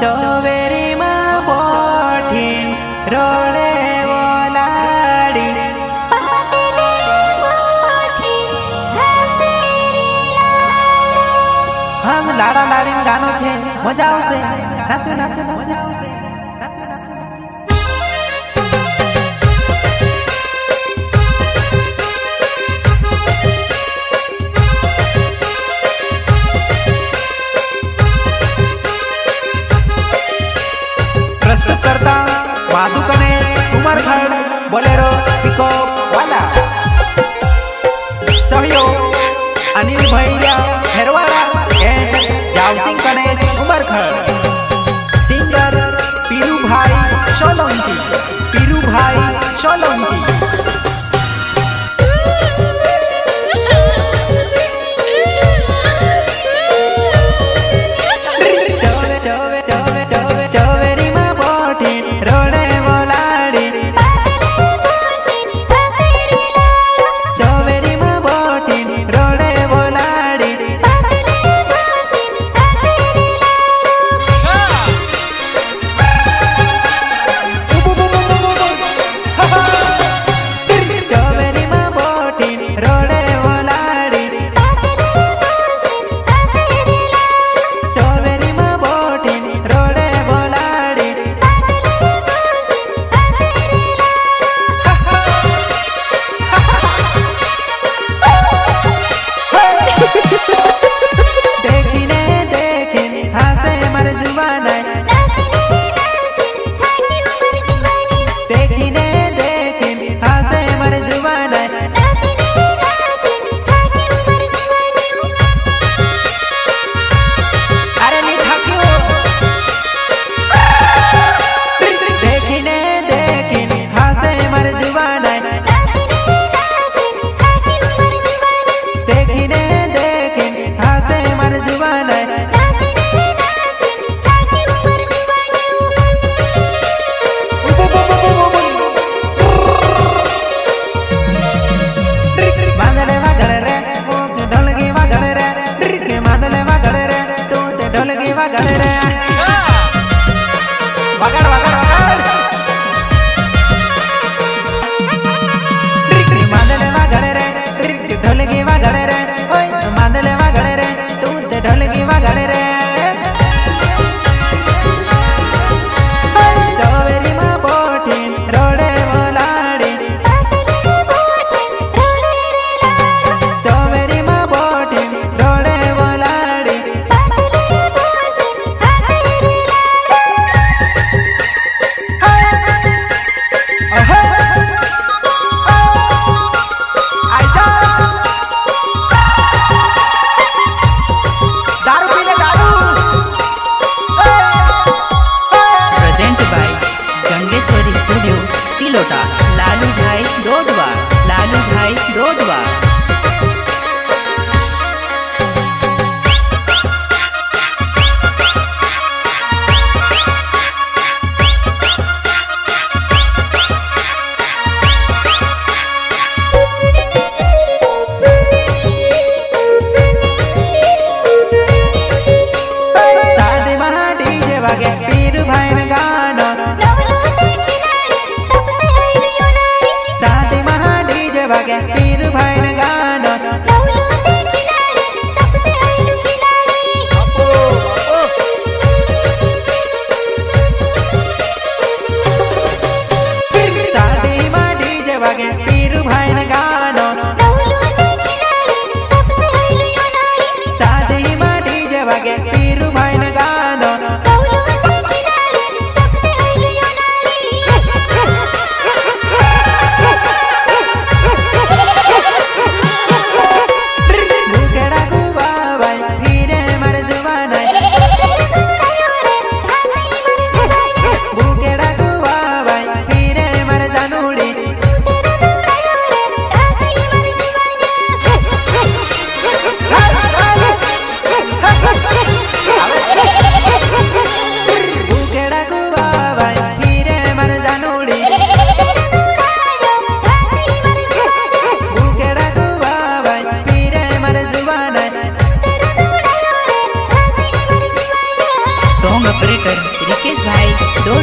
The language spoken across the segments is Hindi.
चवेरी में बोठीन रोडे बोलाड़ी हाँ लाड़ा लाड़ी गानो छे मजा आवशे नाचो नाचो नाचो नाचो नाचो प्रस्तुत करता माधु गणेश उमरखंड बोलेरो पिको वाला सहयोग अनिल भैया हेरवाड़ा एंड जावसिंह गणेश उमरखंड सिंगर पीरू भाई सोलंकी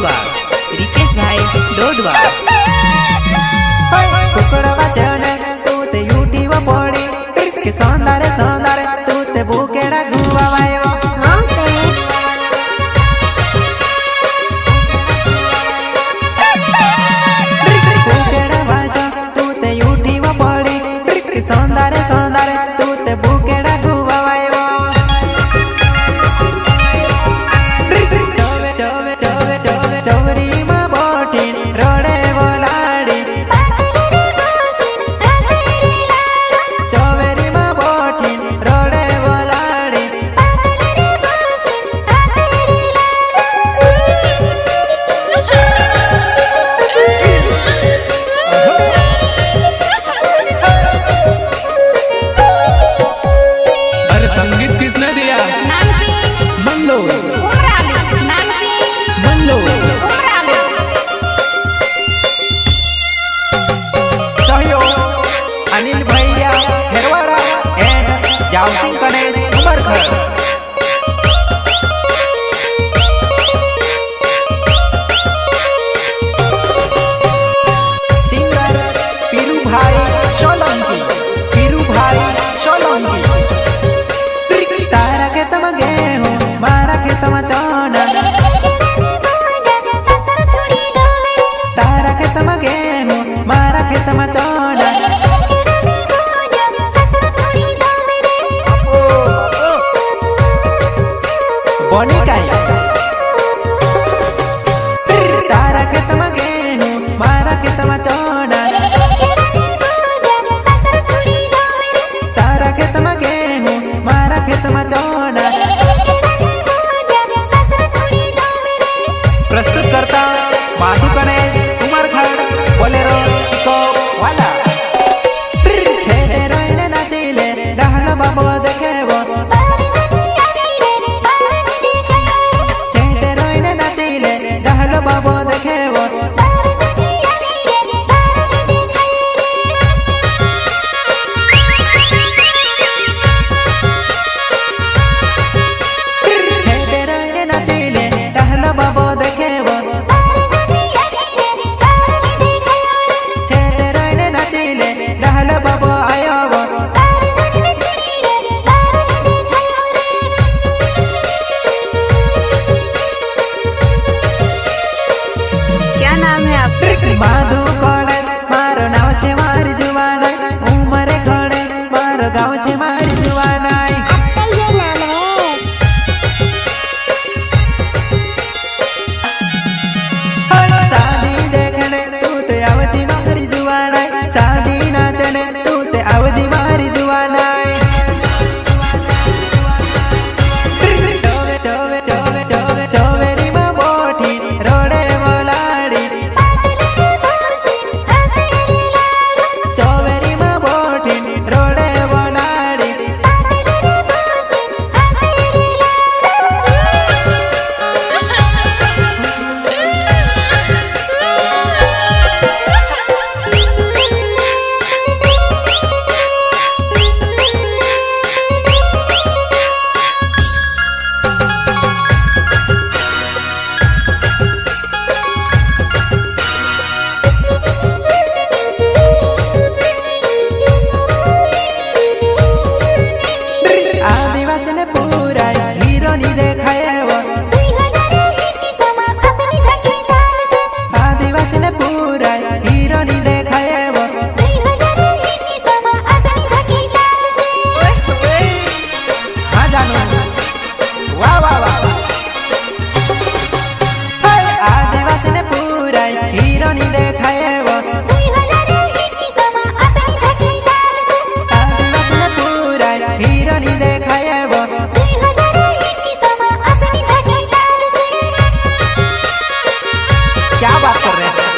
डोडवा रिकेश भाई डोडवा कुकड़ा बचने तू ते यूट्यूब पड़ी के सौंदर्य सौंदर्य तू ते बुकेड़ा गुवा वायो सौंदर्य सौंदर्य तू ते बुकेड़ा गुवा वायो टोवे टोवे टोवे चौरी मां बोटी रोडे बोलाड़ी चौवेरी मां बोटी रोडे बोलाड़ी संगीत किसने दिया? मंगलो मंगलो सहयोग अनिल भैया हेरवाड़ा एंड जाव सिंह गणेश उमरखर सिंगर पीरू भाई सोलंकी तारा के तम गेहूं मारा के तम चौना तारा के तम गेहूं मारा के तम चौना बोनी काई तारा के तम गेहूं मारा के तम चौना तारा के तम गेहूं मारा के तम चौना प्रस्तुत करता माधु गणेश उमरखड़ बोलेरो को वाला छेरे रोइने नाचिले रहलो बाबो देखेबो छेरे रोइने नाचिले रहलो बाबो देखेबो छेरे रोइने नाचिले रहलो बाबो देखेबो छेरे रोइने नाचिले रहलो बाबो आयोबो क्या नाम है आपका? माधु कॉलेज मारो नाव छे मारी जुवानाई उमरे खड़े मारो गाँव छे मारी जुवानाई शादी देखने तू ते आवजी मारी जुवानाई शादी नाचने तू ते आवजी मारी जुवानाई टोवे टोवे टोवे टोवे चौवेरी मां बोठी रोडे बोलाड़ी चौवेरी मां बोठी रोडे बोलाड़ी आदिवासी ने पूरा हीरो नी देखाएवो आदिवासी ने पूरा हीरो नी देखाएवो हाँ जानू वाह वाह वाह आदिवासी ने पूरा हीरो नी देखाएवो आदिवासी ने पूरा हीरो नी देखाएवो क्या बात कर रहे हैं